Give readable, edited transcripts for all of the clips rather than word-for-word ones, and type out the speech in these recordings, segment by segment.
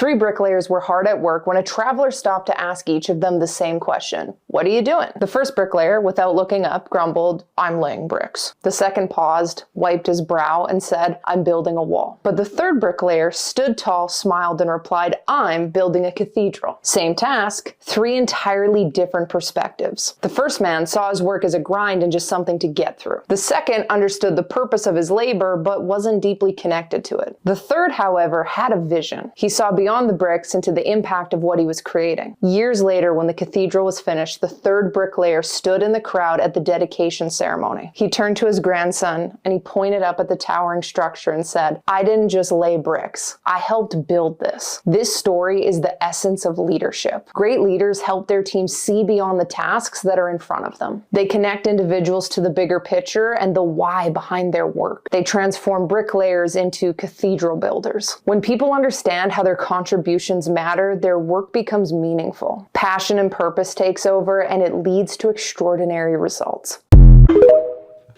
3 bricklayers were hard at work when a traveler stopped to ask each of them the same question. What are you doing? The first bricklayer, without looking up, grumbled, I'm laying bricks. The second paused, wiped his brow, and said, I'm building a wall. But the third bricklayer stood tall, smiled, and replied, I'm building a cathedral. Same task, 3 entirely different perspectives. The first man saw his work as a grind and just something to get through. The second understood the purpose of his labor, but wasn't deeply connected to it. The third, however, had a vision. He saw beyond the bricks into the impact of what he was creating. Years later, when the cathedral was finished, the third bricklayer stood in the crowd at the dedication ceremony. He turned to his grandson and he pointed up at the towering structure and said, I didn't just lay bricks. I helped build this. This story is the essence of leadership. Great leaders help their team see beyond the tasks that are in front of them. They connect individuals to the bigger picture and the why behind their work. They transform bricklayers into cathedral builders. When people understand how their contributions matter, their work becomes meaningful. Passion and purpose takes over, and it leads to extraordinary results.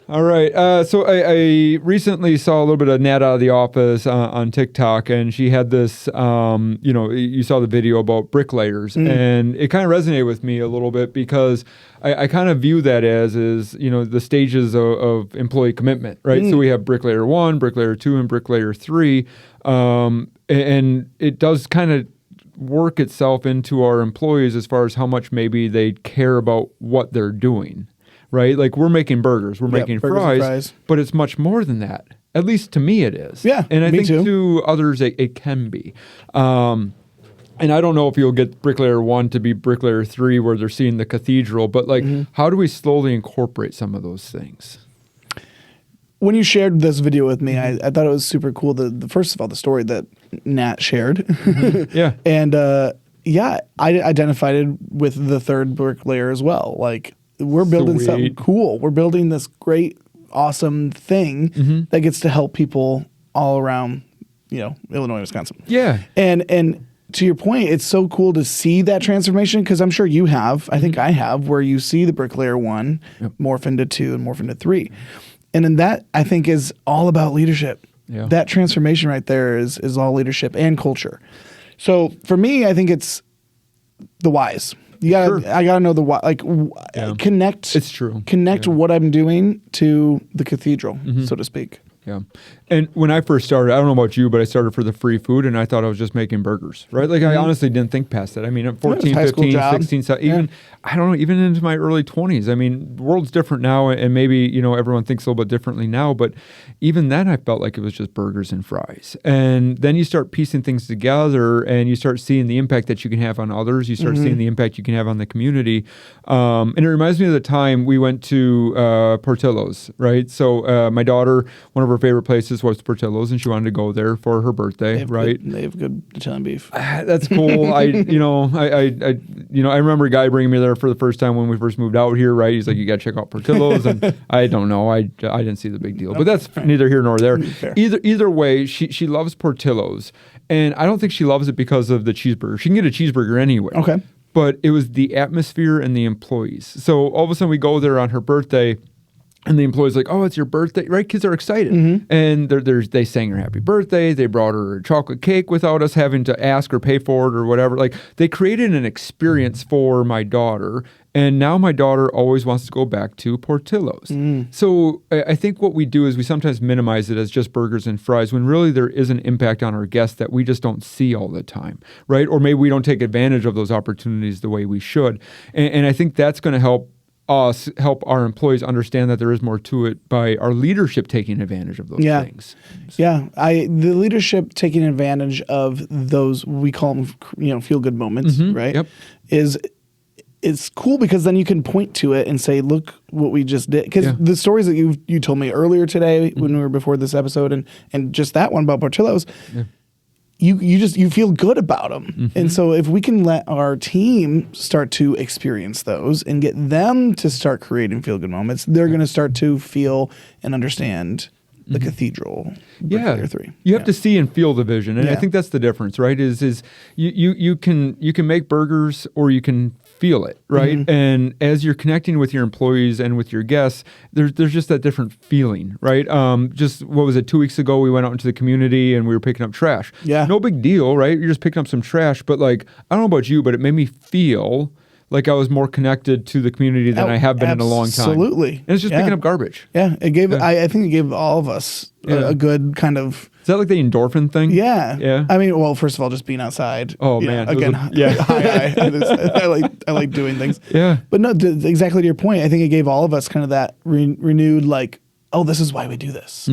All right. So I recently saw a little bit of Nat out of the office on TikTok, and she had this, you saw the video about bricklayers, and it kind of resonated with me a little bit because I kind of view that as the stages of employee commitment, right? So we have bricklayer 1, bricklayer 2, and bricklayer 3, and it does kind of work itself into our employees as far as how much maybe they care about what they're doing. Right? Like we're making burgers, we're making fries, but it's much more than that. At least to me it is. Yeah, and I think too. To others it can be. And I don't know if you'll get bricklayer 1 to be bricklayer 3 where they're seeing the cathedral, but how do we slowly incorporate some of those things? When you shared this video with me, I thought it was super cool. The first of all, the story that Nat shared. Yeah. And I identified it with the third bricklayer as well. Like, we're building something cool. We're building this great, awesome thing that gets to help people all around, Illinois, Wisconsin. Yeah. And to your point, it's so cool to see that transformation because I'm sure you have. I think I have, where you see the bricklayer 1 morph into 2 and morph into 3. And then that, I think, is all about leadership. Yeah. That transformation right there is all leadership and culture. So for me, I think it's the whys. I gotta know the why. Like, connect. It's true. Connect what I'm doing to the cathedral, so to speak. Yeah. And when I first started, I don't know about you, but I started for the free food and I thought I was just making burgers, right? Like I honestly didn't think past that. I mean, at 14, 15, 16, 17, I don't know, even into my early 20s. I mean, the world's different now and maybe, everyone thinks a little bit differently now, but even then I felt like it was just burgers and fries. And then you start piecing things together and you start seeing the impact that you can have on others. You start seeing the impact you can have on the community. And it reminds me of the time we went to Portillo's, right? So my daughter, one of her favorite places was Portillo's, and she wanted to go there for her birthday, right? They have good Italian beef. That's cool. I remember a guy bringing me there for the first time when we first moved out here, right? He's like, you got to check out Portillo's, and I don't know, I didn't see the big deal, but that's neither here nor there. Either way, she loves Portillo's, and I don't think she loves it because of the cheeseburger. She can get a cheeseburger anywhere. Okay, but it was the atmosphere and the employees. So all of a sudden we go there on her birthday. And the employee's like, oh, it's your birthday, right? Kids are excited. And they sang her happy birthday. They brought her a chocolate cake without us having to ask or pay for it or whatever. Like, they created an experience for my daughter. And now my daughter always wants to go back to Portillo's. So I think what we do is we sometimes minimize it as just burgers and fries when really there is an impact on our guests that we just don't see all the time, right? Or maybe we don't take advantage of those opportunities the way we should. And I think that's going to help our employees understand that there is more to it by our leadership taking advantage of those things. Yeah, the leadership taking advantage of those, we call them, feel good moments, right? Yep. It's cool because then you can point to it and say, look what we just did. Because the stories that you told me earlier today when we were before this episode, and just that one about Portillo's. Yeah. You feel good about them. And so if we can let our team start to experience those and get them to start creating feel good moments, they're going to start to feel and understand the cathedral. Yeah. 3. You have to see and feel the vision. And I think that's the difference, right? Is you can make burgers or you can feel it, right? And as you're connecting with your employees and with your guests, there's just that different feeling, right? Just what was it, 2 weeks ago, we went out into the community and we were picking up trash. Yeah. No big deal, right? You're just picking up some trash, but like, I don't know about you, but it made me feel like I was more connected to the community than I have been in a long time. Absolutely. And it's just picking up garbage. Yeah, it gave. I think it gave all of us a good kind of. Is that like the endorphin thing? Yeah. Yeah. I mean, well, first of all, just being outside. Oh, man. Again, high. I like doing things. Yeah. But no, exactly to your point. I think it gave all of us kind of that renewed like, oh, this is why we do this.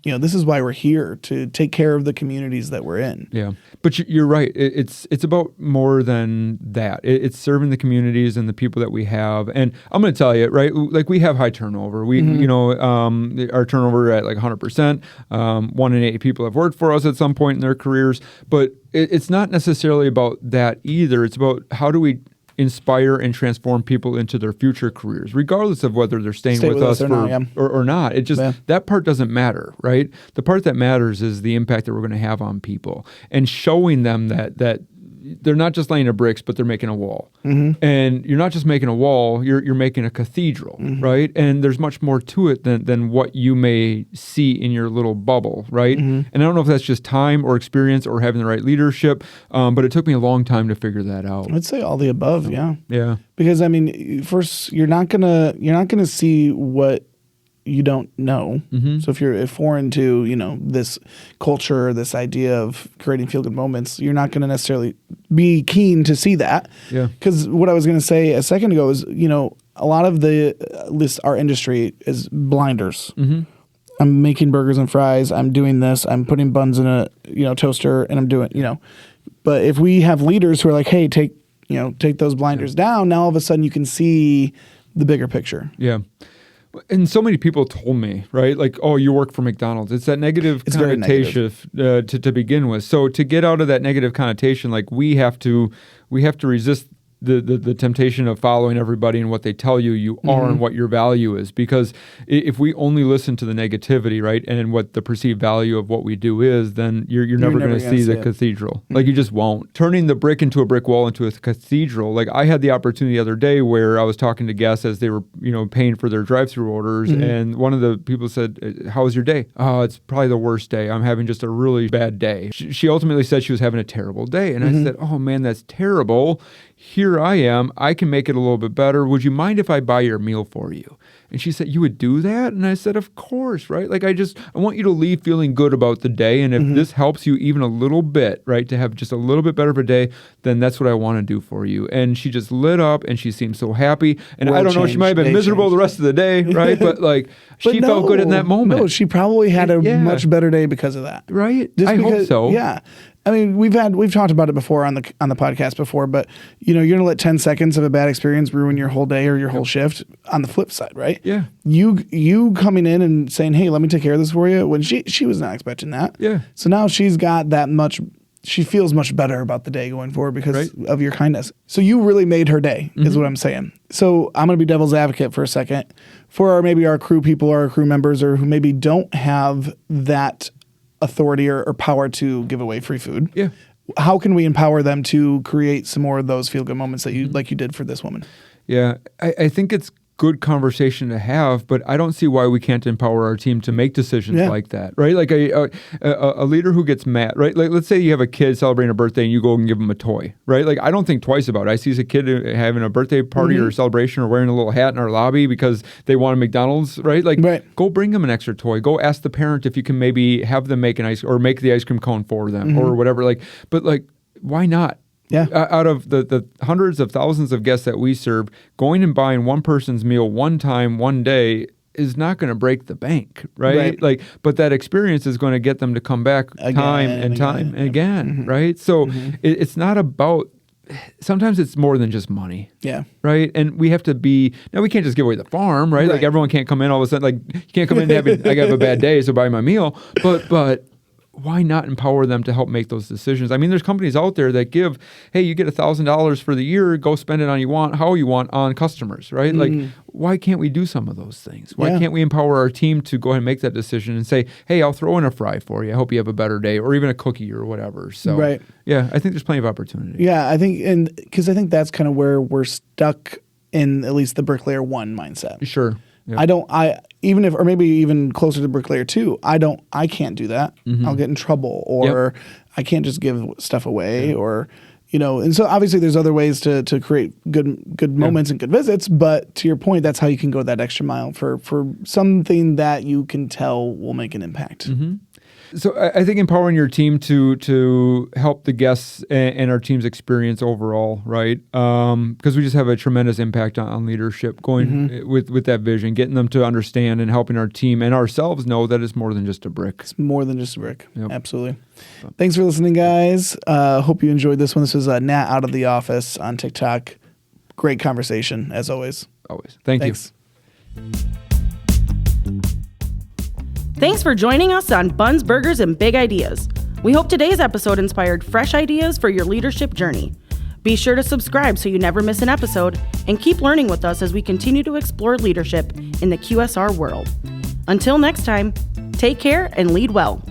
This is why we're here, to take care of the communities that we're in. Yeah, but you're right. It's about more than that. It's serving the communities and the people that we have. And I'm going to tell you, right? Like, we have high turnover. We, our turnover at like 100%. 1 in 8 people have worked for us at some point in their careers. But it's not necessarily about that either. It's about how do we inspire and transform people into their future careers, regardless of whether they're staying with us or not. It just, that part doesn't matter, right? The part that matters is the impact that we're going to have on people and showing them that they're not just laying a bricks, but they're making a wall. And you're not just making a wall, you're making a cathedral, right? And there's much more to it than what you may see in your little bubble, right? And I don't know if that's just time or experience or having the right leadership, but it took me a long time to figure that out. I'd say all the above, yeah. Yeah. Because I mean, first, you're not gonna see what you don't know. So if you're foreign to, this culture, this idea of creating feel-good moments, you're not going to necessarily be keen to see that. Yeah. Because what I was going to say a second ago is, a lot of our industry is blinders. I'm making burgers and fries. I'm doing this. I'm putting buns in a, toaster, and I'm doing, But if we have leaders who are like, hey, take those blinders down, now all of a sudden you can see the bigger picture. Yeah. And so many people told me, right? Like, oh, you work for McDonald's. It's that negative connotation to begin with. So to get out of that negative connotation, like we have to resist the temptation of following everybody and what they tell you are and what your value is. Because if we only listen to the negativity, right, and what the perceived value of what we do is, then you're never going to see the cathedral. Like, you just won't. Turning the brick into a brick wall into a cathedral. Like, I had the opportunity the other day where I was talking to guests as they were, paying for their drive-through orders, and one of the people said, "How was your day?" "Oh, it's probably the worst day. I'm having just a really bad day." She ultimately said she was having a terrible day, and I said, "Oh man, that's terrible. Here I am. I can make it a little bit better. Would you mind if I buy your meal for you?" And she said, "You would do that?" And I said, "Of course," right? Like, I want you to leave feeling good about the day. And if this helps you even a little bit, right, to have just a little bit better of a day, then that's what I want to do for you. And she just lit up and she seemed so happy. And I don't know, she might have been miserable the rest of the day, right? But like, she felt good in that moment. No, she probably had a much better day because of that. Right? I hope so. Yeah. I mean, we've talked about it before on the podcast before, but you're going to let 10 seconds of a bad experience ruin your whole day or your whole shift. On the flip side, right? Yeah. You coming in and saying, "Hey, let me take care of this for you," when she was not expecting that. Yeah. So now she's got that much. She feels much better about the day going forward because of your kindness. So you really made her day, is what I'm saying. So I'm going to be devil's advocate for a second for maybe our crew people or our crew members or who maybe don't have that authority or power to give away free food. Yeah. How can we empower them to create some more of those feel-good moments that you did for this woman? Yeah. I think it's good conversation to have, but I don't see why we can't empower our team to make decisions like that, right? Like a leader who gets mad, right? Like, let's say you have a kid celebrating a birthday and you go and give them a toy, right? Like, I don't think twice about it. I see a kid having a birthday party or celebration or wearing a little hat in our lobby because they want a McDonald's, right? Like, go bring them an extra toy. Go ask the parent if you can maybe have them make make the ice cream cone for them or whatever. Like, but like, why not? Yeah. Out of the hundreds of thousands of guests that we serve, going and buying one person's meal one time, one day is not going to break the bank, right? Like, but that experience is going to get them to come back time and time again, right? So it's not about. Sometimes it's more than just money. Yeah. Right. And we have to be. Now we can't just give away the farm, right? Like, everyone can't come in all of a sudden. Like, you can't come in and I have a bad day, so buy my meal. But why not empower them to help make those decisions? I mean, there's companies out there that give, hey, you get $1,000 for the year, go spend it on how you want on customers, right? Like, why can't we do some of those things? Why can't we empower our team to go ahead and make that decision and say, hey, I'll throw in a fry for you. I hope you have a better day, or even a cookie or whatever. So, yeah, I think there's plenty of opportunity. Yeah, I think, and because I think that's kind of where we're stuck in at least the Bricklayer 1 mindset. Sure. Yep. Even if, or maybe even closer to Bricklayer 2, I can't do that. I'll get in trouble, or I can't just give stuff away, or, and so obviously there's other ways to create good moments and good visits, but to your point, that's how you can go that extra mile for something that you can tell will make an impact. So I think empowering your team to help the guests and our team's experience overall, right? Because we just have a tremendous impact on leadership going with that vision, getting them to understand and helping our team and ourselves know that it's more than just a brick. It's more than just a brick. Yep. Absolutely. Thanks for listening, guys. Hope you enjoyed this one. This was Nat Out of the Office on TikTok. Great conversation, as always. Thanks. Thanks for joining us on Buns, Burgers, and Big Ideas. We hope today's episode inspired fresh ideas for your leadership journey. Be sure to subscribe so you never miss an episode, and keep learning with us as we continue to explore leadership in the QSR world. Until next time, take care and lead well.